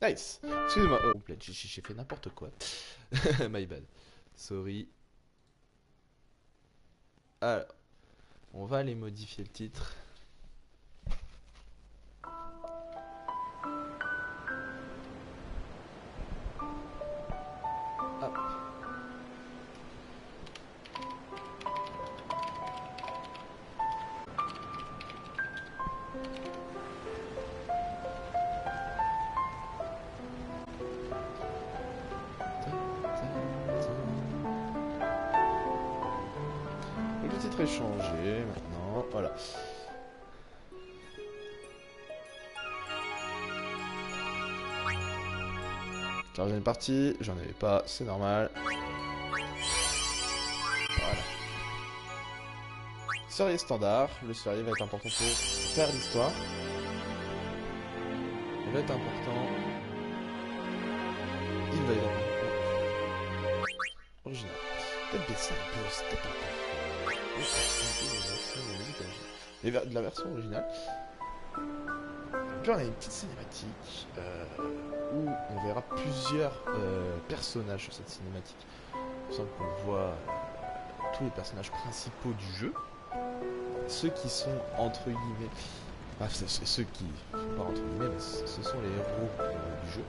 Nice. Excusez-moi. Oh, j'ai fait n'importe quoi. My bad. Sorry. Alors, on va aller modifier le titre. Hop. Le titre est changé maintenant. Voilà. Charger une partie, j'en avais pas, c'est normal. Voilà. Sérieux standard, le sérieux va être important pour faire l'histoire. Il va être important. Il va être original. Peut-être baisser un peu, c'est peut-être un peu. De la version originale. Puis on a une petite cinématique où on verra plusieurs personnages sur cette cinématique. Il semble qu'on voit tous les personnages principaux du jeu. Ceux qui sont entre guillemets... Enfin, c'est ceux qui... Pas entre guillemets, mais ce sont les héros du jeu.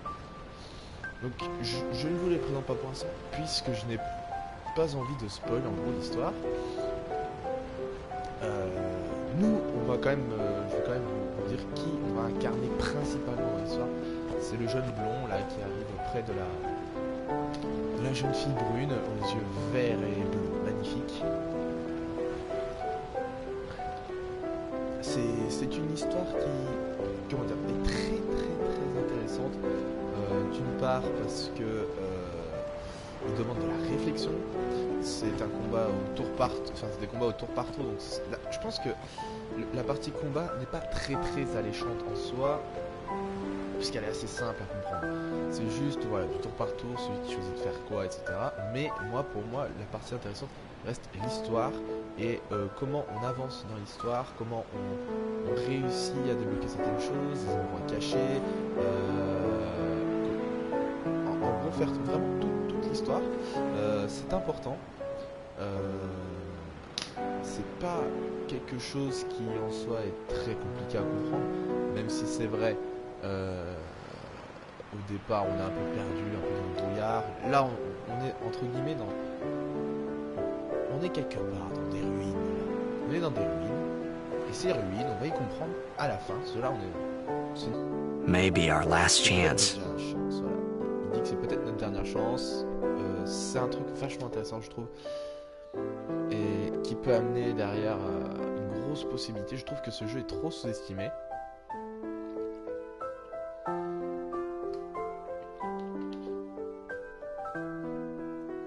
Donc je ne vous les présente pas pour l'instant, puisque je n'ai pas envie de spoil en gros l'histoire. Nous, on va quand même, je vais quand même vous dire qui on va incarner principalement dans l'histoire. C'est le jeune blond là qui arrive auprès de la jeune fille brune aux yeux verts et bleus, magnifique. C'est une histoire qui, comment dire, est très intéressante. D'une part parce que il demande de la réflexion. C'est un combat au tour par tour, enfin c'est des combats au tour par tour, donc là, je pense que la partie combat n'est pas très alléchante en soi, puisqu'elle est assez simple à comprendre. C'est juste voilà, du tour par tour, celui qui choisit de faire quoi, etc. Mais pour moi, la partie intéressante reste l'histoire et comment on avance dans l'histoire, comment on réussit à débloquer certaines choses, des endroits cachés, en gros faire vraiment toute l'histoire. C'est important. C'est pas quelque chose qui en soi est très compliqué à comprendre, même si c'est vrai, au départ on est un peu perdu, un peu dans le brouillard. Là on est entre guillemets on est quelque part dans des ruines là. On est dans des ruines, et ces ruines on va y comprendre à la fin. Cela on est... Maybe our last chance. Voilà. Il dit que c'est peut-être notre dernière chance. C'est un truc vachement intéressant je trouve, et qui peut amener derrière une grosse possibilité. Je trouve que ce jeu est trop sous-estimé.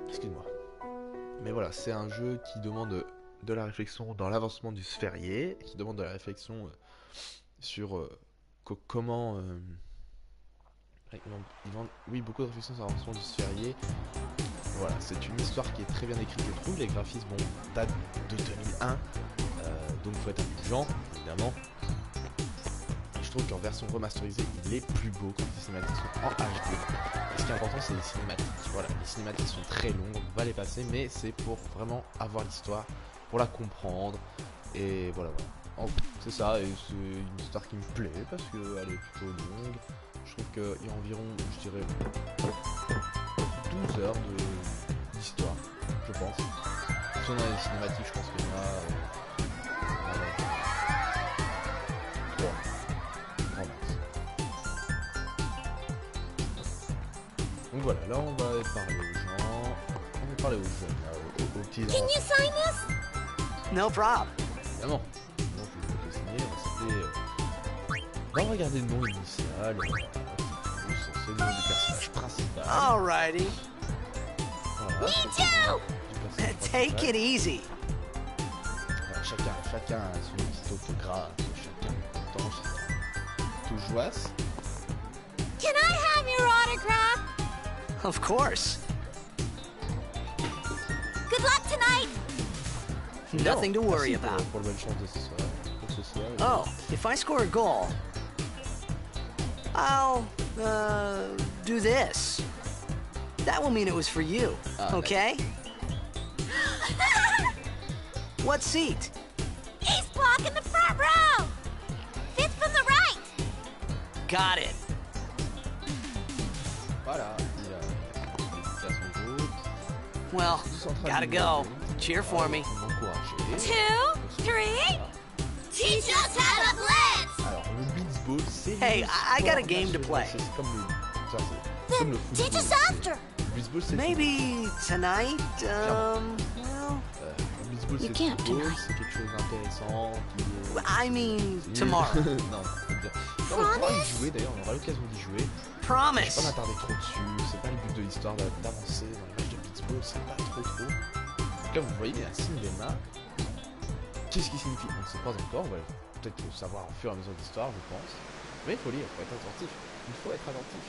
Excuse-moi. Mais voilà, c'est un jeu qui demande de la réflexion dans l'avancement du sphérié, qui demande de la réflexion sur comment... oui, beaucoup de réflexion sur l'avancement du sphérié. Voilà, c'est une histoire qui est très bien écrite, je trouve. Les graphismes datent de 2001, donc il faut être indulgent, évidemment. Et je trouve qu'en version remasterisée, il est plus beau quand les cinématiques sont en HD. Et ce qui est important, c'est les cinématiques. Voilà, les cinématiques sont très longues, on va les passer, mais c'est pour vraiment avoir l'histoire, pour la comprendre. Et voilà. C'est ça, et c'est une histoire qui me plaît parce qu'elle est plutôt longue. Je trouve qu'il y a environ, je dirais, 12 heures d'histoire, je pense. Si on a les cinématiques, je pense qu'il y en a 3, grand max. Donc voilà, là on va parler aux gens, on va parler aux jeunes, là, aux petits enfants. Can you sign this? No problem. Évidemment. Donc je vais te signer, on va s'appeler... On va regarder le nom initial, c'est le nom du personnage principal. Alrighty. Voilà, Me too! du personnage Take principal. it easy. Voilà, chacun a son petit autographe, chacun est content, chacun tout joasse. Can I have your autograph? Of course. Good luck tonight! Nothing to worry Merci about. pour le bonne chance de ce soir. Pour ce soir. Oh, if I score a goal, I'll do this. That will mean it was for you, okay? What seat? East block in the front row! Fifth from the right! Got it. Voilà, il a son groupe. Well, Ils sont en train gotta de go. nous Cheer for me. encourager. 2, 3. Teach us how to blitz! Alors, le beachball, c'est. Hey, le I got a sport game to national. play. C'est comme le. Ça, c'est comme le Then teach football. us after! Le beachball, c'est. Maybe tonight, well, Le beachball, You c'est can't football, tonight. c'est quelque chose d'intéressant. I mean tomorrow. Non, faut le dire. Non, on pourra y jouer d'ailleurs, on aura l'occasion d'y jouer. Je vais pas Promise. m'attarder trop dessus, c'est pas le but de l'histoire d'avancer dans les matchs de beachball, c'est pas trop. Comme vous voyez, il y a un cinéma. Qu'est-ce qui signifie? On ne sait pas encore, on va peut-être le savoir au fur et à mesure de l'histoire, je pense. Mais il faut lire, il faut être attentif. Il faut être attentif.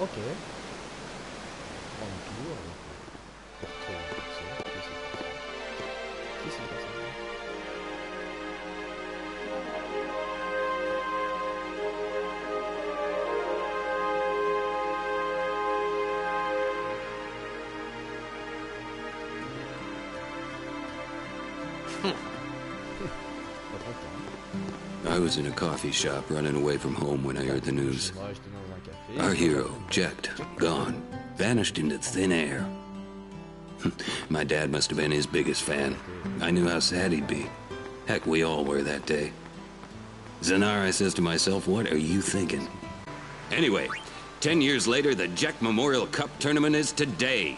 Ok. On est toujours avec le portrait de la personne. Qui c'est la personne? Pas trop de temps. I was in a coffee shop running away from home when I heard the news. Moi, j'étais dans un café. Our hero, checked, gone, vanished into thin air. My dad must have been his biggest fan. I knew how sad he'd be. Heck, we all were that day. Zanar, I says to myself, what are you thinking? Anyway, 10 years later, the Jack Memorial Cup tournament is today.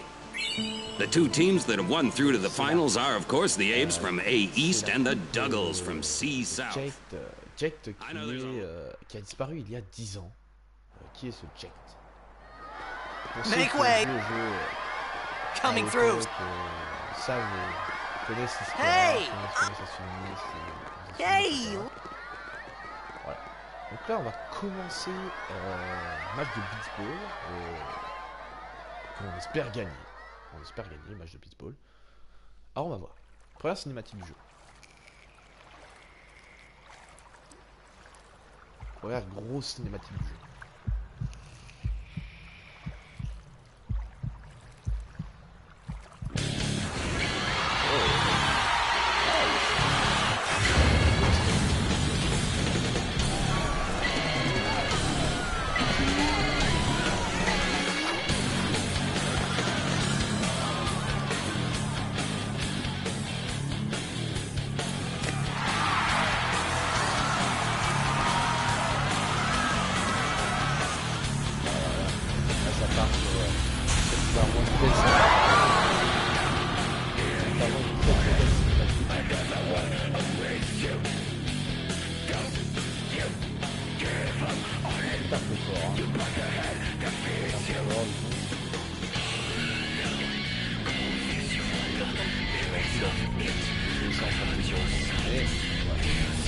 The two teams that have won through to the finals are, of course, the Abes from A East and the Duggles from C South. Jekt qui a disparu il y a 10 ans. Qui est ce Jekt? Pour ceux Make qui ont way. joué au jeu, Coming à through. l'époque, savent, connaissent l'histoire, Hey. connaissent comment ça se finit. Hey. Voilà. Donc là, on va commencer un match de beachball. On espère gagner. On espère gagner, match de beachball. Alors, on va voir. Première cinématique du jeu. Première grosse cinématique du jeu.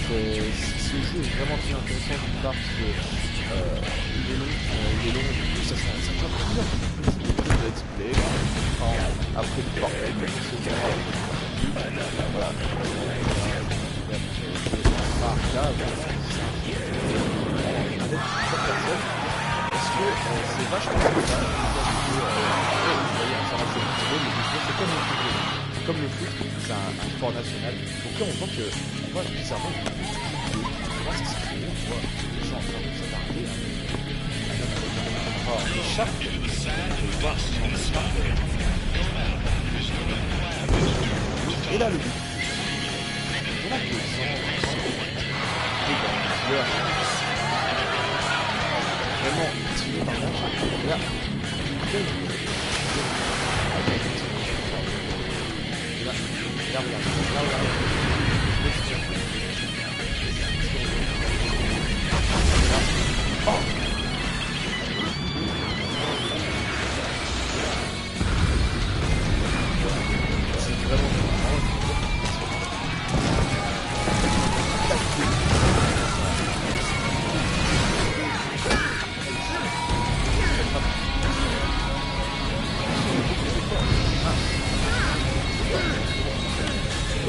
Ce jeu est vraiment très intéressant d'une part parce que il est long, ça prend plusieurs de let's play, après le portail, voilà, parce que c'est vachement sympa, c'est comme le foot, c'est un sport national, donc là on voit que on voit bizarrement on voit ça se crée, on voit les gens en train de s'attarder, alors les chartes, on peut voir sur les chartes, et là le but, on a que 100 joueurs, vraiment tiré par là, et là,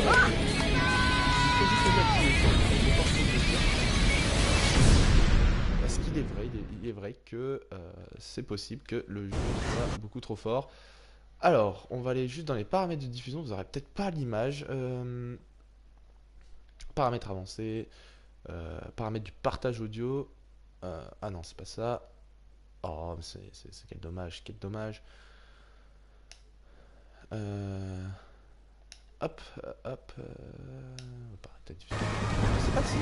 faut juste le activer. Parce qu'il est vrai, il est vrai que c'est possible que le jeu soit beaucoup trop fort. Alors, on va aller juste dans les paramètres de diffusion. Vous n'aurez peut-être pas l'image. Paramètres avancés. Paramètres du partage audio. Ah non, c'est pas ça. Oh, c'est quel dommage, quel dommage. Hop, hop. Peut-être juste. Je sais pas si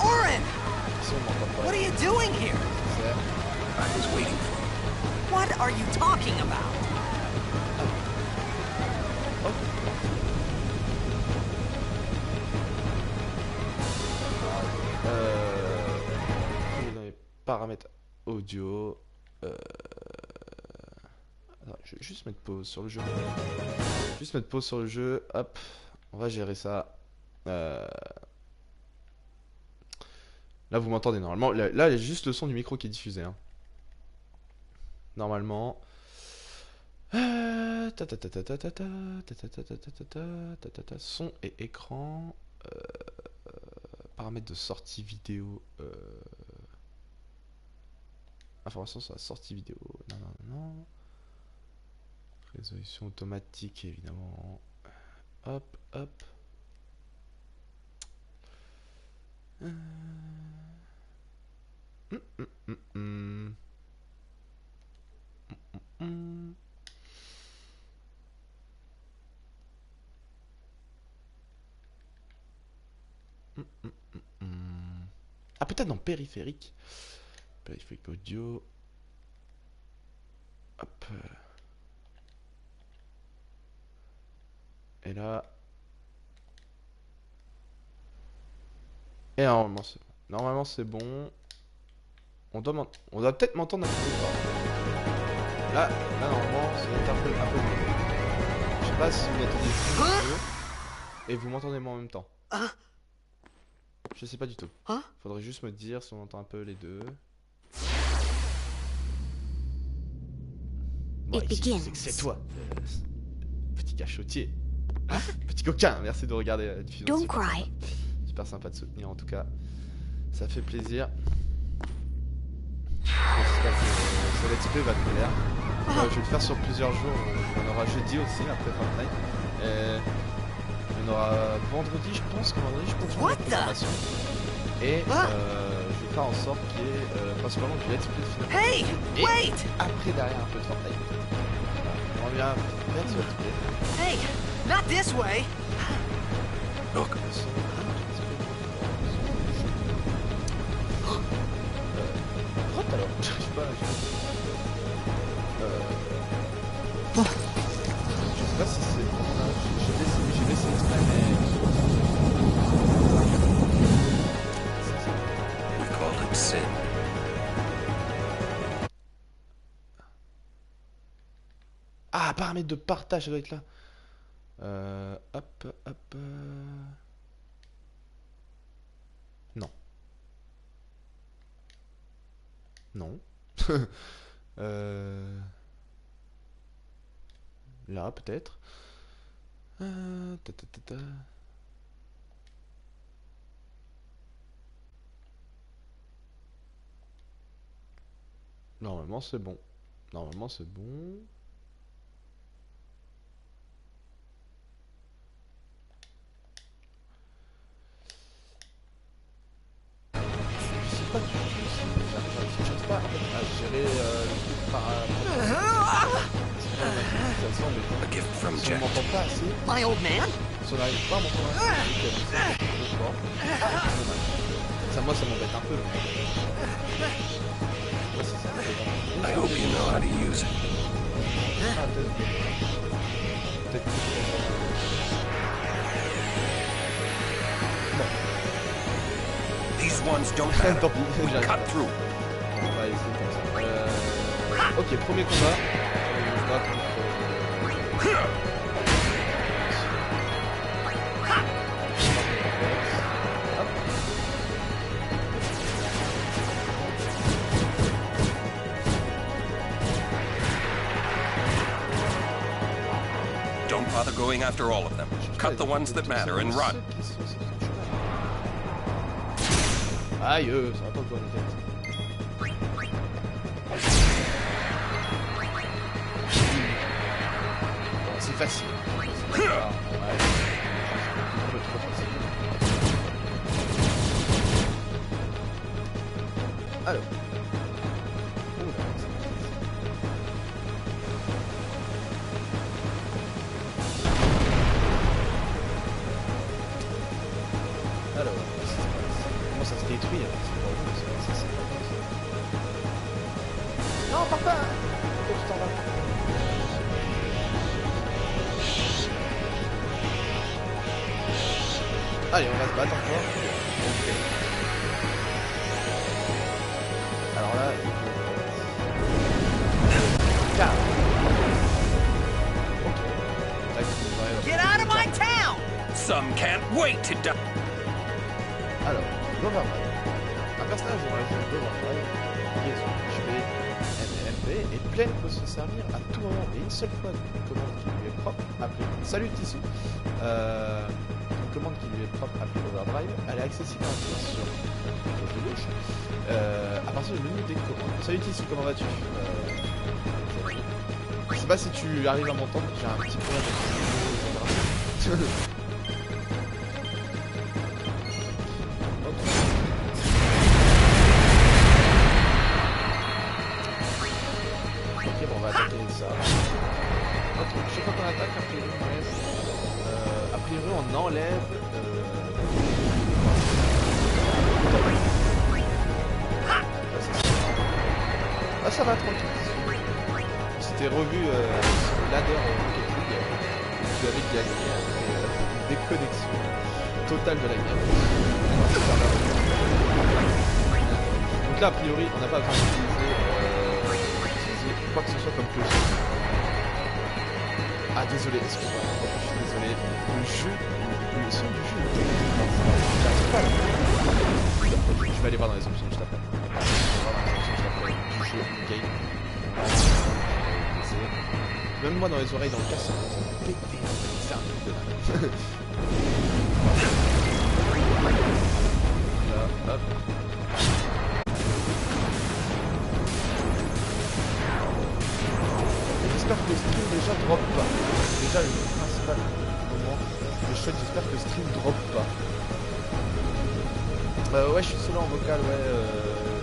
Oren! si on m'entend pas. What are you doing here? C'est- I was waiting for you. What are you talking about? Dans les paramètres audio. Attends, je vais juste mettre pause sur le jeu. Juste mettre pause sur le jeu. Hop, on va gérer ça. Là, vous m'entendez normalement. Là, il y a juste le son du micro qui est diffusé. Hein. Normalement. Son et écran. Paramètres de sortie vidéo. Information sur la sortie vidéo. Non, non, non. Résolution automatique, évidemment. Hop, hop. Ah, peut-être dans périphérique. Périphérique audio. Hop. Et là. Et normalement c'est bon. Normalement c'est bon. On doit peut-être m'entendre un peu plus fort. Là normalement ça doit être un peu mieux. Je sais pas si vous m'entendez plus mieux. Et vous m'entendez moi en même temps. Je sais pas du tout. Faudrait juste me dire si on entend un peu les deux. Bon, c'est toi, petit cachotier. Petit coquin, merci de regarder la diffusion. Don't Super cry. sympa. Super sympa de soutenir en tout cas. Ça fait plaisir. J'espère que ce let's play va te plaire. Je vais le faire sur plusieurs jours. On aura jeudi aussi après Fortnite. On aura vendredi, je pense que vendredi je pense qu'on aura une programmation. Et je vais faire en sorte qu'il y ait principalement du let's play final. Hey! Et Wait! après derrière un peu de Fortnite. On va faire ce let's play. Hey! Not this way! Look, Le son, Hop alors, j'arrive pas. Je sais pas si c'est bon là. J'ai laissé exprès, mais. we called it sin. Ah, paramètres de partage, ça doit être là. Hop, hop. Non. Non. Là, peut-être. Normalement, c'est bon. Normalement, c'est bon. Je sais pas du tout si j'arrive pas en fait, à gérer le truc par A gift from si on Jack. m'entend pas assez, My old man? si on n'arrive pas à m'entendre assez, c'est fort. Ça, moi, ça m'embête un peu. Moi, si ça m'embête un peu. I hope you know how to use it. Ah, peut-être que These ones don't Tant matter. pis, We j'arrive cut pas. through. On va essayer comme ça. Ok, premier combat. On va contre... Hop. going after all of them. Cut the ones that matter and run. Aïe, ça va pas quoi la tête. Bon, c'est facile. Alors. Alors, comment ça se détruit alors? Non, pars pas! Pourquoi tu t'en vas? Allez, on va se battre encore. Ok. Alors là, il faut... Car. Ok. Tac, Get out of my town! Some can't wait to die. Alors, l'Overdrive. Un personnage dont la jeu d'Overdrive, qui est son HP, MP est pleine peut se servir à tout moment et une seule fois d'une commande qui lui est propre, appelée Salut Tissou. Une commande qui lui est propre appelée Overdrive, elle est accessible à sur la gauche de gauche à partir du menu des commandes. Salut Tissou, comment vas-tu? Je sais pas si tu arrives à m'entendre, j'ai un petit problème avec ok, bon, on va attaquer ça. Chaque fois qu'on attaque, a priori on enlève ah, ça va tranquille. C'était revu sur le ladder Rocket League, tu avais gagné une déconnexion totale de la game. Donc là, a priori, on n'a pas besoin d'utiliser quoi que ce soit comme cloche. Ah, désolé, excuse-moi, je suis désolé. Le son du jeu, j'arrive pas là. Je vais aller voir dans les options juste après. Du jeu, du game. Même moi dans les oreilles, dans le casque, c'est pété. C'est un truc de dingue. Là, hop. J'espère que le stream déjà drop pas. Déjà le principal moment que je souhaite, j'espère que le stream drop pas. Ouais, je suis solo en vocal, ouais.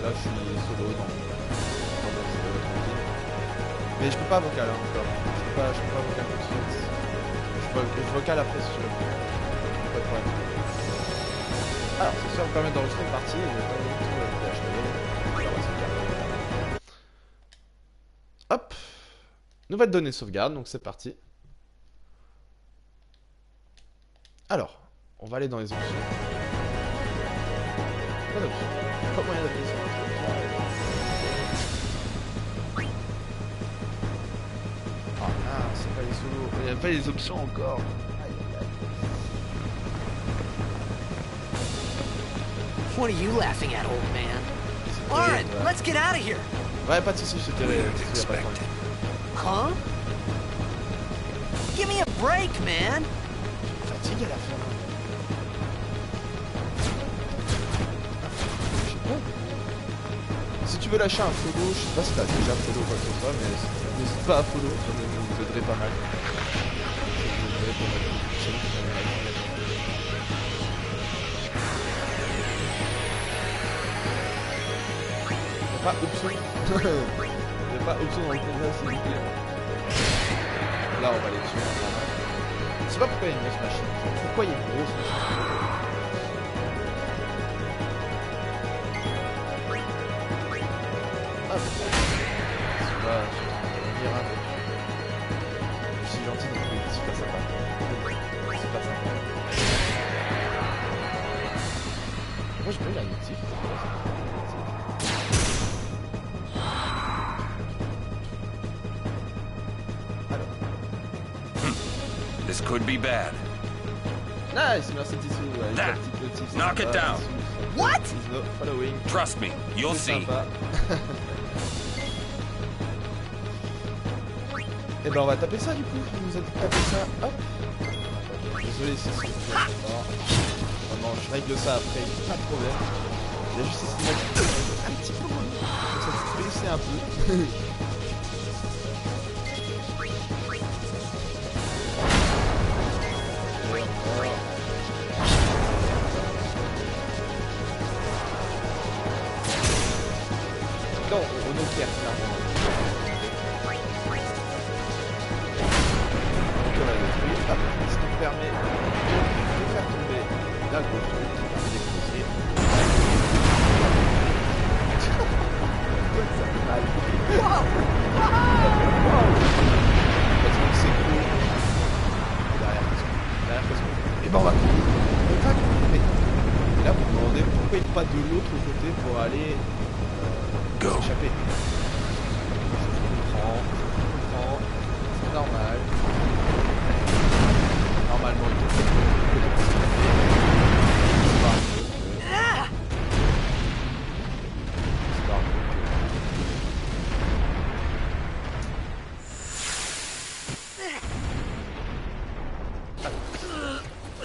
Là je suis solo dans tranquille. Mais je peux pas vocal hein, encore. Je peux pas vocal tout de suite. Je vocal après si je veux. Pas de problème. Alors, ça va me permettre d'enregistrer une partie et je vais pas aller tout PHP. Hop. Nouvelle donnée sauvegarde, donc c'est parti. Alors, on va aller dans les options. Pas d'options. Pas moyen d'appuyer sur un truc. Ah non, c'est pas les solos. Il n'y a pas les options encore. Aïe aïe aïe. What are you laughing at, old man? Alright, let's get out of here. Ouais, pas de soucis, je te dirai. Huh? Give me a break, man. Fatigue à la fin. Je sais pas. Si tu veux lâcher un follow, je sais pas si t'as déjà follow ou quoi que ce soit, mais n'hésite pas à follow, ça nous aiderait pas mal. Ça nous aiderait pour notre chaîne qui n'a pas option. Il n'y a pas option dans le combat, s'il vous plaît. Là, on va aller dessus. Je sais pas pourquoi il y a une grosse machine. Pourquoi il y a une grosse machine? Hop. Celui-là, je vais revenir avec. Je suis gentil, donc oui, c'est pas sympa. C'est pas sympa. Moi, je peux la notif. This could be bad. Nice, merci Tissou. That. Knock it down. What? He's not following. Trust me, you'll see. Et ben on va taper ça du coup, il nous a dit de taper ça, hop. Désolé si c'est fort. Vraiment, je règle ça après, pas de problème. Il y a juste ici un petit peu moins. Comme ça, tu peux baisser un peu. Non, on est clair, clairement. Donc on l'a détruit, hop, ce qui me permet de faire tomber la grosse truc, de l'exploser. Ça fait mal. Parce que c'est cool. Derrière, qu'est-ce qu'on fait? Et ben on va couper. Et là, vous me demandez pourquoi il n'est pas de l'autre côté pour aller s'échapper. Je comprends, c'est normal. Normalement, il te fait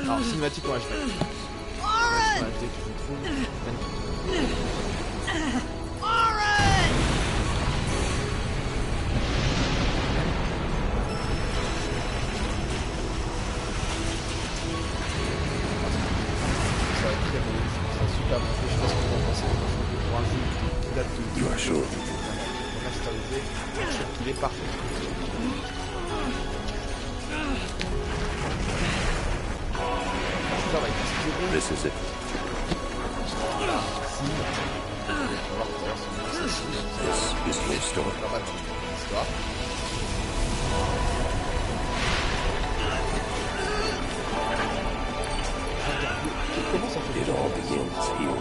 alors, cinématique en HD. Cinématique en HD, tu le trouves magnifique. Ça va être très beau, c'est super bien fait, je sais pas ce que vous en pensez. Pour un jeu qui date de remasterisé, je trouve qu'il est parfait. Ça va être inspiré. This is it. This is your story. Pas mal d'histoire. Comment ça fait? It all begins here.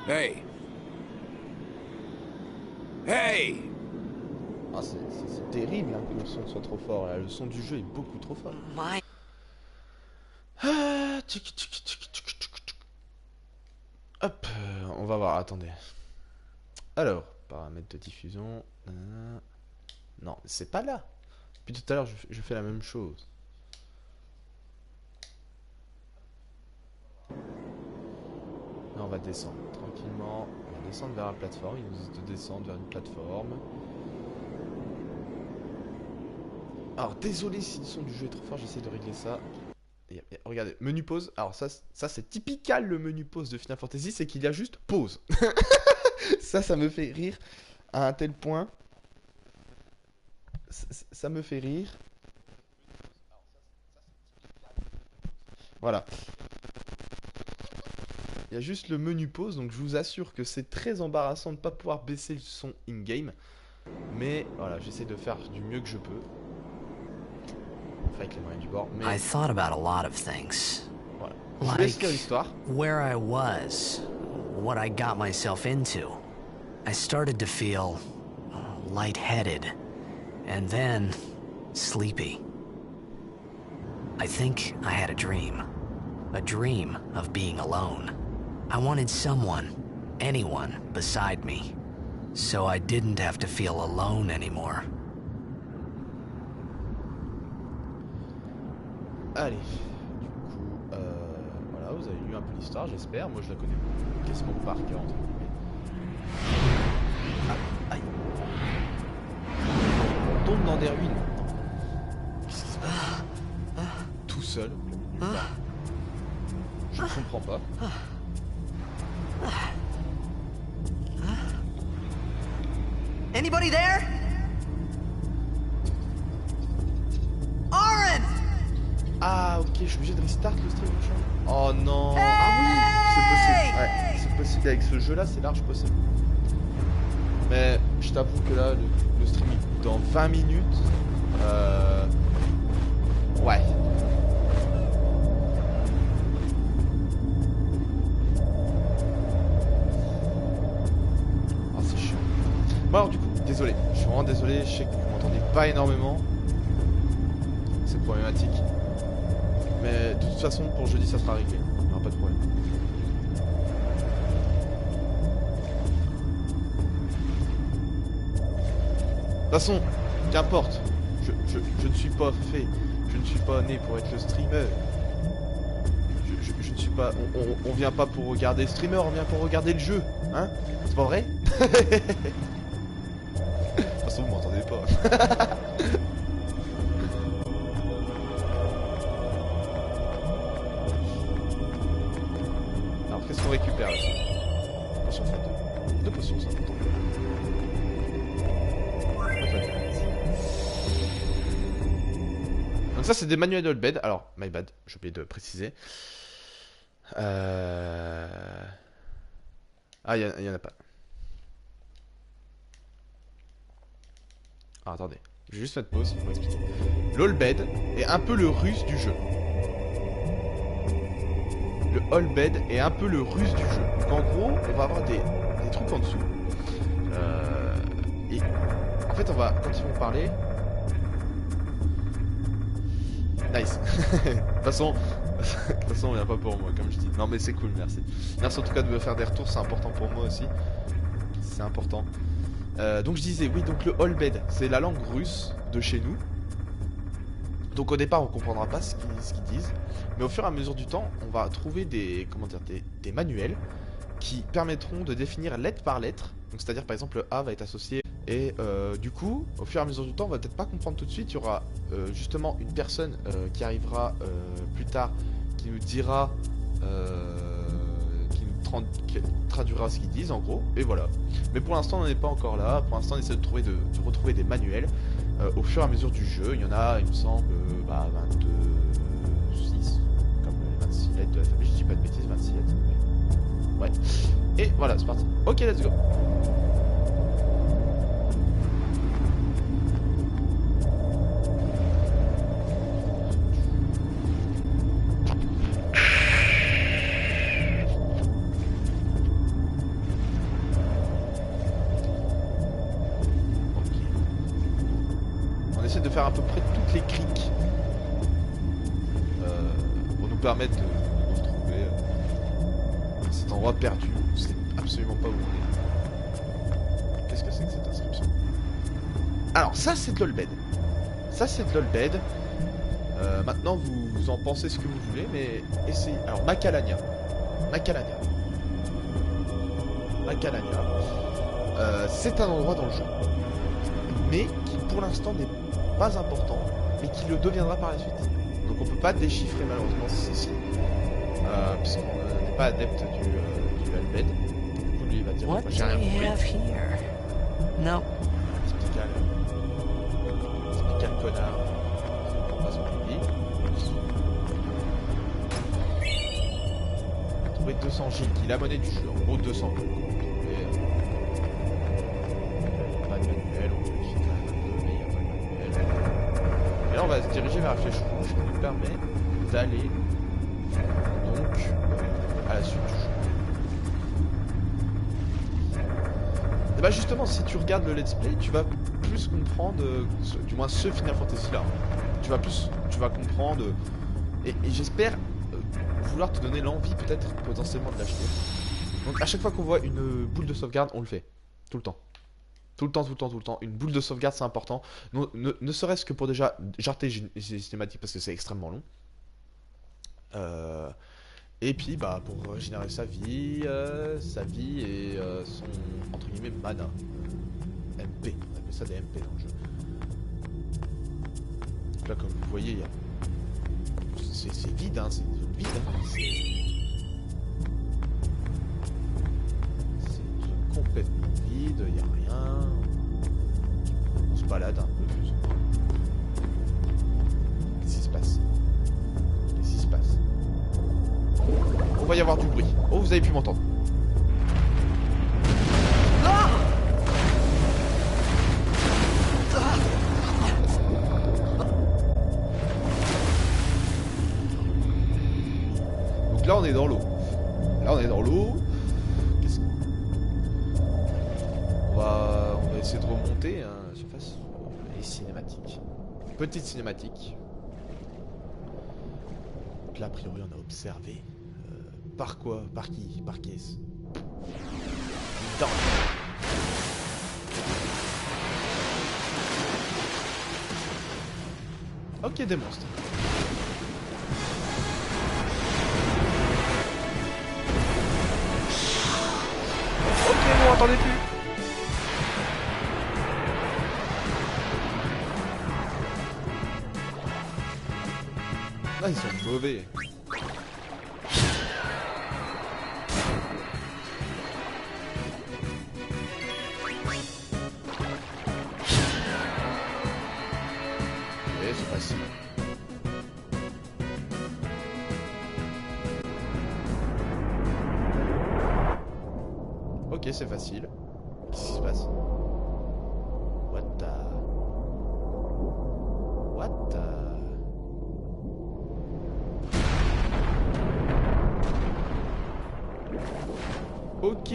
Hey! Hey! Ah, c'est terrible hein, que le son soit trop fort. Là. Le son du jeu est beaucoup trop fort. My. Ah, hop, on va voir, attendez. Alors, paramètres de diffusion. Non, c'est pas là. Puis tout à l'heure, je fais la même chose. Là, on va descendre tranquillement. On va descendre vers la plateforme. Il nous dit de descendre vers une plateforme. Alors, désolé si le son du jeu est trop fort, j'essaie de régler ça. Et regardez, menu pause. Alors ça c'est typical le menu pause de Final Fantasy, c'est qu'il y a juste pause. ça me fait rire à un tel point. Ça me fait rire. Voilà. Il y a juste le menu pause, donc je vous assure que c'est très embarrassant de ne pas pouvoir baisser le son in-game. Mais voilà, j'essaie de faire du mieux que je peux. Avec les moyens du bord. Mais I thought about a lot of things. voilà. Je vous laisse Like lire l'histoire. where I was, what I got myself into. I started to feel lightheaded, and then sleepy. I think I had a dream of being alone. I wanted someone, anyone beside me, so I didn't have to feel alone anymore. Allez, du coup, voilà, vous avez lu un peu l'histoire, j'espère. Moi, je la connais quasiment par cœur, entre guillemets. Ah, aïe. On tombe dans des ruines. Qu'est-ce qui se passe? Tout seul, nulle part. Je ne comprends pas. Anybody there? Oren! Ah, ok, je suis obligé de restart le stream. Oh non. Ah oui, c'est possible. Ouais, c'est possible avec ce jeu-là, c'est large possible. Mais je t'avoue que là, le stream est dans 20 minutes. Ouais. Ah, c'est chiant. Bon, alors, du coup, désolé, je suis vraiment désolé, je sais que vous m'entendez pas énormément. C'est problématique. Mais de toute façon, pour jeudi, ça sera réglé. Il n'y aura pas de problème. De toute façon, qu'importe. Je ne suis pas fait. Je ne suis pas né pour être le streamer. Je ne suis pas... On vient pas pour regarder le streamer, on vient pour regarder le jeu. Hein? C'est pas vrai? De toute façon, vous m'entendez pas. Alors, qu'est-ce qu'on récupère là? Potion de 2 potions, c'est important. Donc ça c'est des manuels de bed. Alors, my bad, j'ai oublié de préciser. Ah, il y en a pas. Ah, attendez, je vais juste mettre pause pour expliquer. L'Allbed est un peu le russe du jeu. Le Allbed est un peu le russe du jeu. Donc en gros, on va avoir des trucs en dessous. Et en fait, on va, quand ils vont parler... Nice. De toute façon, on vient pas pour moi, comme je dis. Non mais c'est cool, merci. Merci en tout cas de me faire des retours, c'est important pour moi aussi. C'est important. Donc je disais, oui, donc le Allbed, c'est la langue russe de chez nous. Donc au départ, on comprendra pas ce qu'ils disent. Mais au fur et à mesure du temps, on va trouver des, comment dire, des manuels qui permettront de définir lettre par lettre. Donc c'est-à-dire par exemple le A va être associé. Et du coup, au fur et à mesure du temps, on va peut-être pas comprendre tout de suite. Il y aura justement une personne qui arrivera plus tard, qui nous dira, qui traduira ce qu'ils disent en gros. Et voilà. Mais pour l'instant, on n'est pas encore là. Pour l'instant, on essaie de retrouver des manuels au fur et à mesure du jeu. Il y en a, il me semble, 26, comme les 26 lettres de l'alphabet. Je dis pas de bêtises, 26 lettres. Ouais. Et voilà, c'est parti. Ok, let's go. De faire à peu près toutes les criques pour nous permettre de nous retrouver cet endroit perdu. On sait absolument pas où on est. Qu'est-ce que c'est que cette inscription? Alors ça c'est de l'Allbed. Ça c'est de l'Allbed. Maintenant vous en pensez ce que vous voulez, mais essayez. Alors Macalania. C'est un endroit dans le jeu, mais qui pour l'instant n'est pas important, mais qui le deviendra par la suite. Donc on peut pas déchiffrer malheureusement ceci, puisqu'on n'est pas adepte du Allbed. Lui il va dire What j'ai rien do we compris. have here? No. Typical connard. On passe au public. Trouver 200 G, la monnaie du jeu, en gros 200 G. Pas de manuel, on vérifie quand même un peu, mais il n'y a pas de manuel. Et là on va se diriger vers la flèche rouge qui nous permet d'aller donc à la suite du jeu. Et bah justement, si tu regardes le let's play, tu vas plus comprendre, du moins ce Final Fantasy là, tu vas comprendre, et j'espère vouloir te donner l'envie peut-être potentiellement de l'acheter. Donc à chaque fois qu'on voit une boule de sauvegarde, on le fait, tout le temps. Tout le temps. Une boule de sauvegarde, c'est important. Ne serait-ce que pour déjà jarter les cinématiques parce que c'est extrêmement long. Et puis bah pour régénérer sa vie et son entre guillemets mana. MP, on appelle ça des MP dans le jeu. Donc là comme vous voyez, c'est vide, hein, c'est une zone vide. Hein, c'est une zone complètement vide, il n'y a rien. On se balade un peu plus. Qu'est-ce qui se passe? On va y avoir du bruit. Oh, vous avez pu m'entendre. Donc là, on est dans l'eau. On va essayer de remonter à la surface. Et cinématique. Petite cinématique. Donc là, a priori, on a observé. Par quoi? Par qui? Par qui est-ce? Dans. Ok, des monstres. Ok, bon, attendez plus. Ah, ils sont mauvais. Ok, c'est facile. Ok, c'est facile. Qu'est-ce qui se passe? What the... What the... Ok.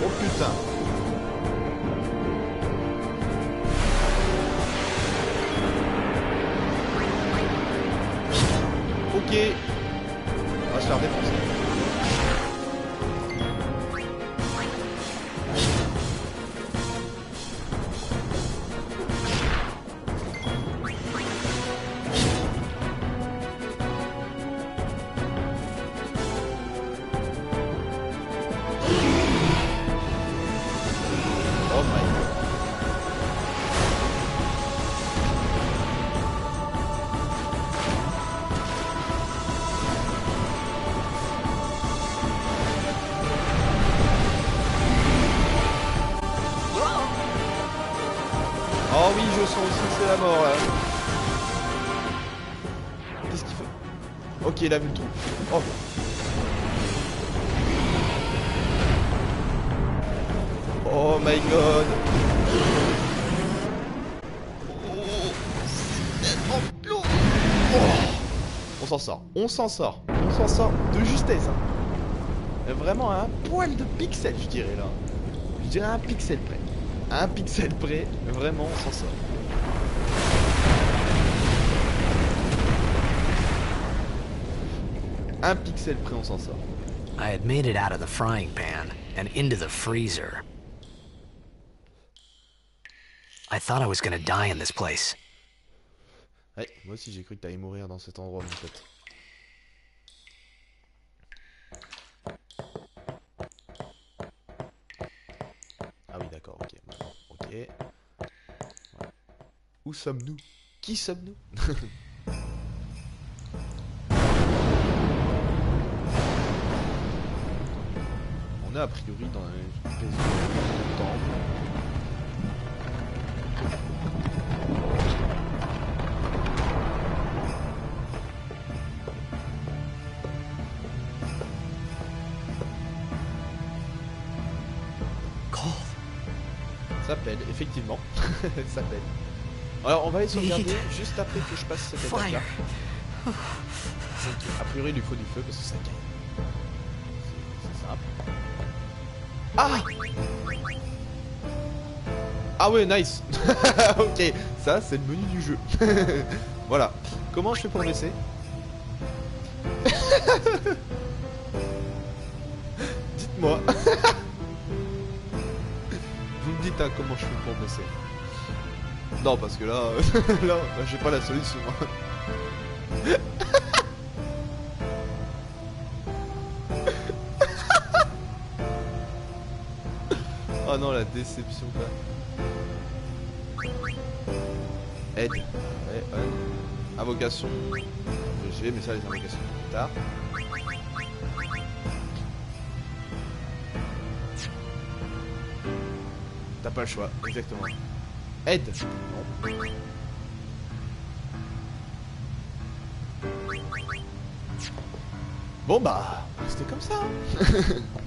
Oh putain. Ok. On va se faire défoncer. Oh my god. Oh oui, je sens aussi que c'est la mort là. Qu'est-ce qu'il fait? Ok, il a vu le trou. Oh. Oh my god. Oh, c'est tellement long. Oh. On s'en sort. On s'en sort. On s'en sort de justesse. Hein. Vraiment à un poil de pixel, je dirais là. Je dirais à un pixel près. À un pixel près, vraiment, on s'en sort. Un pixel près, on s'en sort. I had made it out of the frying pan and into the freezer. I thought I was gonna die in this place. Ouais, moi aussi j'ai cru que t'allais mourir dans cet endroit en fait. Ah oui d'accord, ok. Ok. Ouais. Où sommes-nous? Qui sommes-nous? On est a priori dans une espèce de temple. Ça pèle, effectivement. Ça pèle. Alors on va aller sauvegarder juste après que je passe cette étape là. A priori il lui faut du feu parce que ça gagne. C'est simple. Ah! Ah ouais, nice. Ok, ça c'est le menu du jeu. Voilà. Comment je fais pour baisser? Dites-moi. Vous me dites hein, comment je fais pour baisser. Non parce que là, là j'ai pas la solution. Oh non, la déception quoi. Aide. Ouais, ouais. Invocation. GG, mais ça les invocations plus tard. T'as pas le choix, exactement. Aide. Non. Bon bah, c'était comme ça.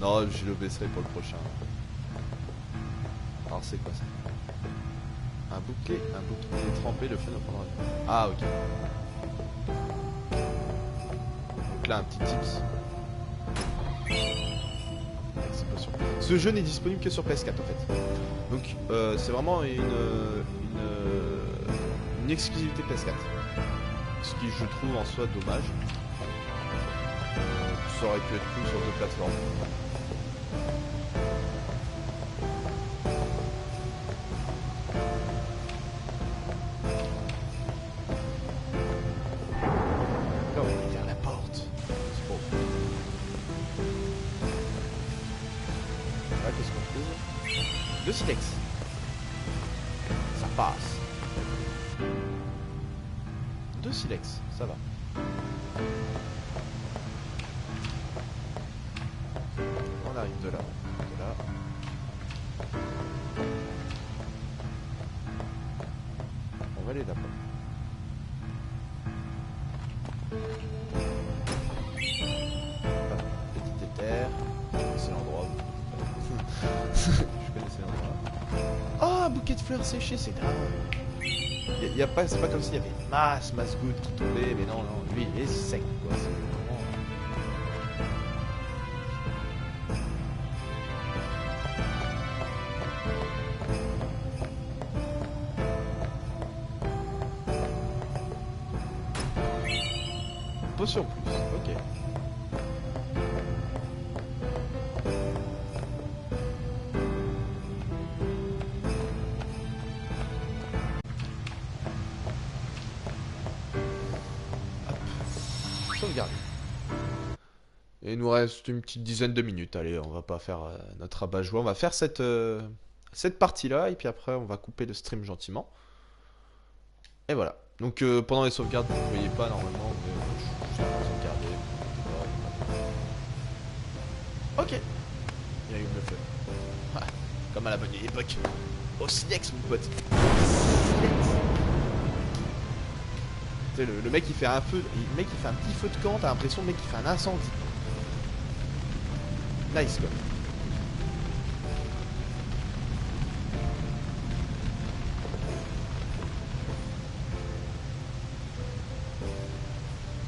Non, je le baisserai pour le prochain. Alors c'est quoi ça? Un bouquet trempé, le feu ne prendra. Ah, ok. Donc là, un petit tips. Ce jeu n'est disponible que sur PS4 en fait. Donc c'est vraiment une exclusivité PS4. Ce qui je trouve en soi dommage. Ça aurait pu être cool sur deux plateformes. Là on va ouvrir la porte. C'est bon. Là qu'est-ce qu'on trouve? Le silex. Ça passe. Deux silex, ça va. On arrive de là, de là. On va aller là-bas. Petit éther. C'est l'endroit où... Je connaissais l'endroit. Oh, un bouquet de fleurs séchées, c'est grave. Y a pas, c'est pas comme s'il y avait une masse goutte qui tombait, mais non, lui il est sec quoi. C'est vraiment... Potion plus, ok. Sauvegarder. Et il nous reste une petite dizaine de minutes. Allez, on va pas faire notre rabat-joie. On va faire cette partie-là. Et puis après, on va couper le stream gentiment. Et voilà. Donc pendant les sauvegardes, vous ne voyez pas normalement. Mais je vais sauvegarder. Ok. Il allume le feu. Ah, comme à la bonne époque. Au silex, mon pote. Tu sais, le mec il fait un feu, le mec il fait un petit feu de camp, t'as l'impression le mec il fait un incendie. Nice quoi.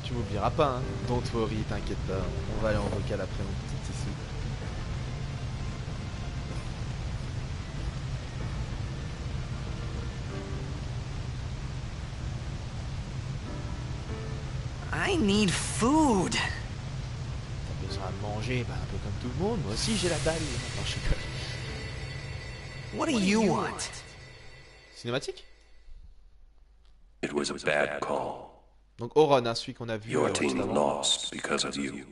Tu m'oublieras pas hein, don't worry, t'inquiète pas, on va aller en vocal après mon petit ici. I need food. T'as besoin de manger, bah un peu comme tout le monde, moi aussi j'ai la dalle. Non, je rigole. What do you want? Cinématique? It was a bad call. Donc Oron, hein, celui qu'on a vu Your juste team avant. lost because of you.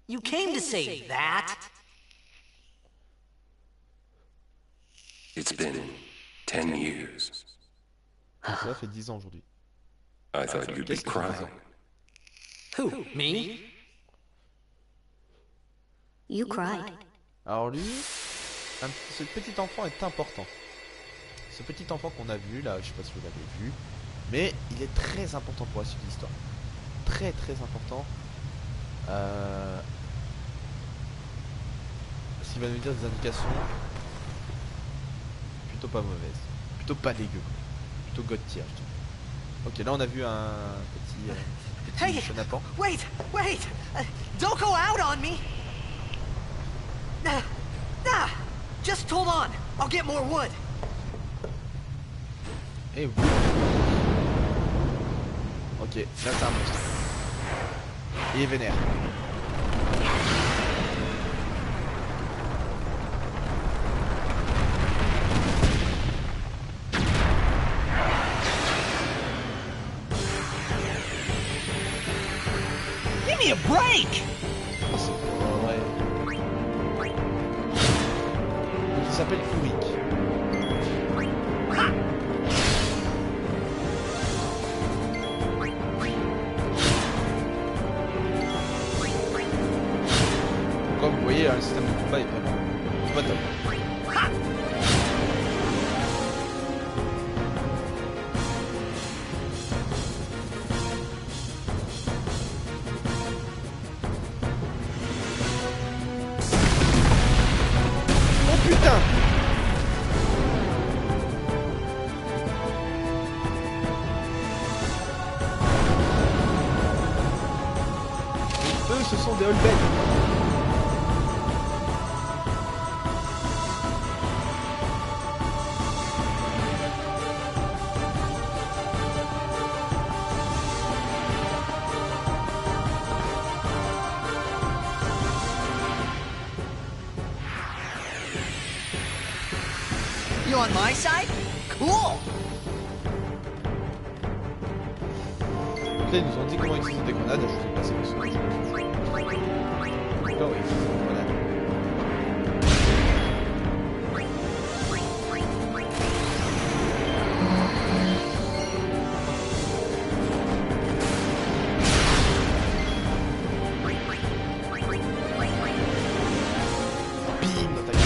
You came to say that? It's been 10 years. Ça fait 10 ans aujourd'hui. I thought you'd be Qu'est-ce que tu faisais? crying. Who, me? You cried. Alors lui, ce petit enfant est important. Ce petit enfant qu'on a vu là, je sais pas si vous l'avez vu, mais il est très important pour la suite de l'histoire. Très très important. S'il va nous dire des indications, plutôt pas mauvaises, plutôt pas dégueu, plutôt god tier, je dirais. Ok, là on a vu un petit Hey, chenapan. wait! Don't go out on me! Just hold on. I'll get more wood. Et vous. Ok, là c'est un monstre. Il est vénère. Give me a break! Oh, c'est pas vrai. Donc, il s'appelle Furik. Comme vous voyez, le système de combat est vraiment pas top. ce sont des Holbein. You on my side? Cool! Donc là, ils nous ont dit comment utiliser des grenades. Je sais pas c'est quoi ce D'accord, oui, utiliser des grenades. Bim dans ta gueule.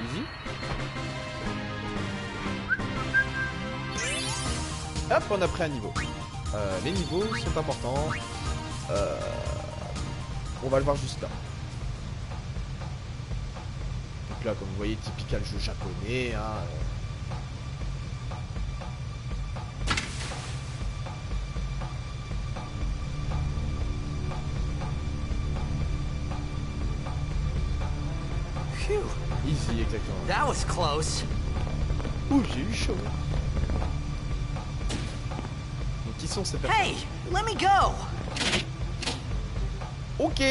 Easy. Hop, on a pris un niveau. Les niveaux sont importants. On va le voir juste là. Donc là, comme vous voyez, typical jeu japonais. Hein, Phew, Easy, exactement. that was close. Ouh, j'ai eu chaud. Donc qui sont ces personnes? Hey, let me go! Ok.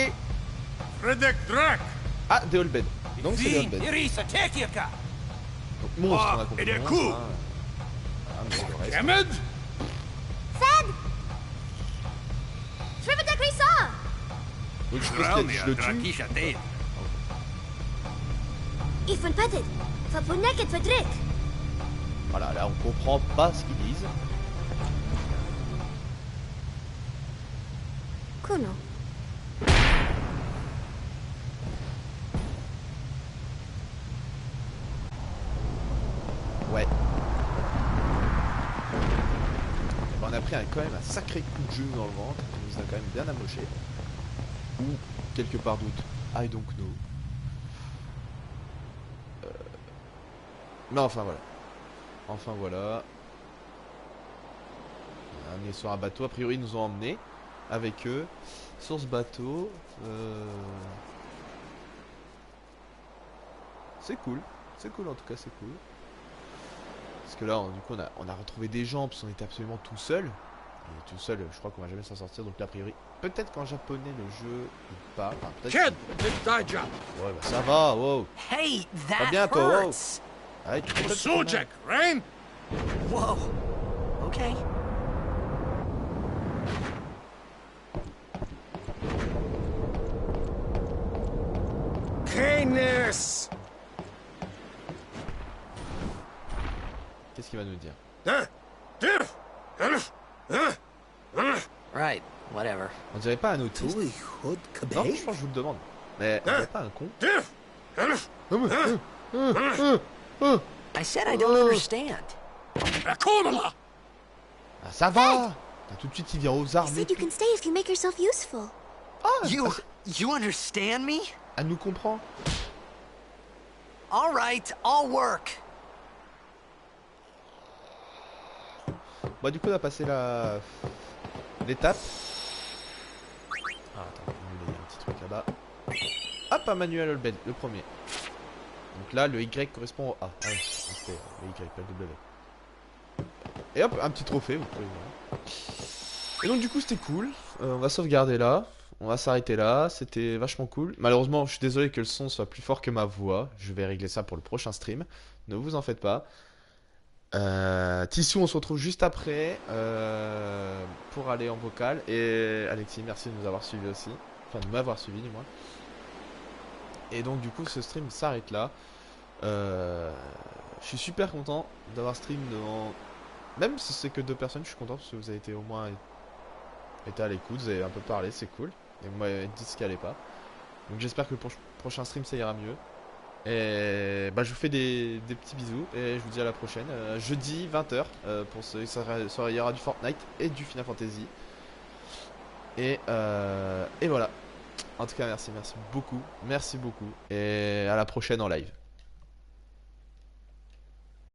Ah, des Holbein. Donc c'est des Holbein. Donc monstre, on a compris. Monstre, hein. Ah, mais le reste. Fed! Shriva de Grisa! Donc je pense que je le tue. Ifun Pated! Fapunek et Fedric! Voilà, là on comprend pas ce qu'ils disent. Kuno. Ouais. Bon, on a pris quand même un sacré coup de genou dans le ventre. Il nous a quand même bien amoché. Ou quelque part d'autre. I don't know. Mais enfin voilà. Enfin voilà. On a amené sur un bateau. A priori ils nous ont emmenés avec eux sur ce bateau. C'est cool. C'est cool en tout cas, c'est cool. Parce que là, du coup, on a retrouvé des gens, parce qu'on était absolument tout seul. Et tout seul, je crois qu'on va jamais s'en sortir. Donc, là, a priori, peut-être qu'en japonais, le jeu ou pas. Enfin, peut-être. Ouais, bah ça va, wow. Hey, Pas that bien, toi, wow. hurts! Allez, tu peux Whoa. Okay. Qu'est-ce qu'il va nous dire? Right, whatever. On dirait pas un autiste. Non, je pense que je vous le demande. Mais on dirait pas un con. I said I don't understand. Ah, ça va. Tout de suite, il vient aux I armes. said you can stay if you make yourself useful. Ah, You understand me? elle nous comprend. All right, I'll work. Bon, du coup, on a passé l'étape. Ah, attends, il y a un petit truc là-bas. Hop, un manuel Holbein, le premier. Donc là, le Y correspond au A. Ah oui, c'était le Y, pas le W. Et hop, un petit trophée, vous pouvez voir. Et donc, du coup, c'était cool. On va sauvegarder là. On va s'arrêter là. C'était vachement cool. Malheureusement, je suis désolé que le son soit plus fort que ma voix. Je vais régler ça pour le prochain stream. Ne vous en faites pas. Tissou, on se retrouve juste après pour aller en vocal. Et Alexis, merci de nous avoir suivis aussi. Enfin, de m'avoir suivi du moins. Et donc, du coup, ce stream s'arrête là. Je suis super content d'avoir stream devant. Même si c'est que 2 personnes, je suis content parce que vous avez été au moins été à l'écoute. Vous avez un peu parlé, c'est cool. Et vous m'avez dit ce qui allait pas. Donc, j'espère que le prochain stream ça ira mieux. Et bah, je vous fais des petits bisous et je vous dis à la prochaine. Jeudi 20h pour il y aura du Fortnite et du Final Fantasy. Et voilà. En tout cas, merci beaucoup. Merci beaucoup. Et à la prochaine en live.